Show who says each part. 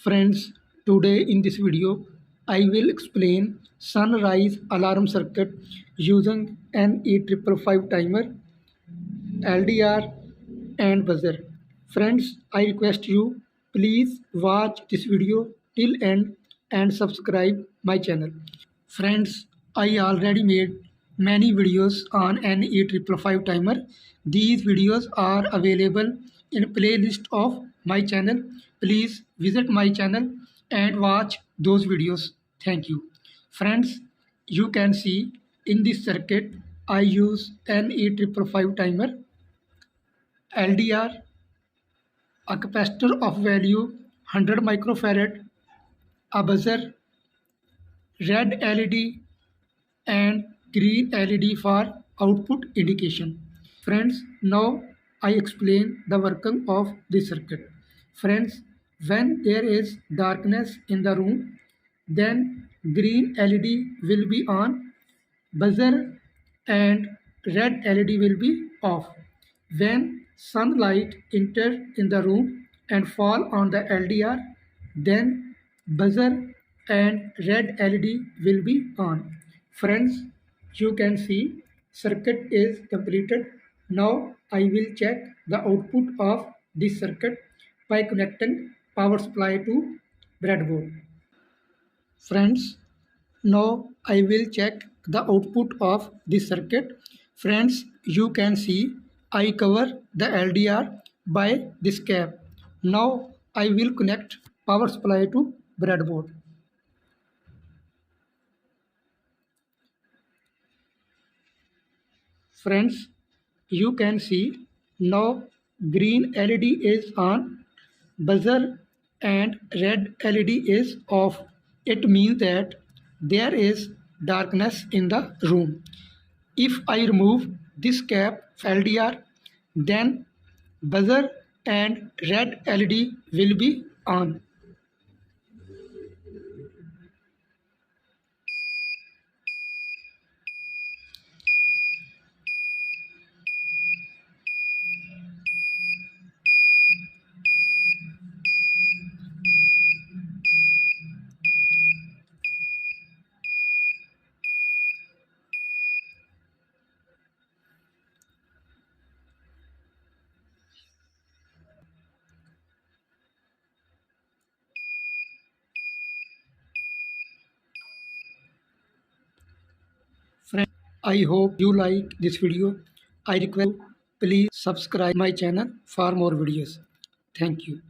Speaker 1: Friends, today in this video, I will explain sunrise alarm circuit using an E555 timer, LDR and buzzer. Friends, I request you please watch this video till end and subscribe my channel. Friends, I already made many videos on an E555 timer. These videos are available in playlist of my channel. Please visit my channel and watch those videos. Thank you. Friends, you can see in this circuit I use an E555 timer, LDR, a capacitor of value 100 microfarad, a buzzer, red LED and green LED for output indication. Friends, now I explain the working of this circuit. Friends, when there is darkness in the room, then green LED will be on, buzzer and red LED will be off. When sunlight enter in the room and fall on the LDR, then buzzer and red LED will be on. Friends, you can see circuit is completed. Now I will check the output of this circuit by connecting power supply to breadboard. Friends, now I will check the output of this circuit. Friends, you can see I cover the LDR by this cap. Now I will connect power supply to breadboard. Friends, you can see now green LED is on, buzzer and red LED is off. It means that there is darkness in the room. If I remove this cap LDR, then buzzer and red LED will be on. Friends, I hope you like this video. I request you please subscribe my channel for more videos. Thank you.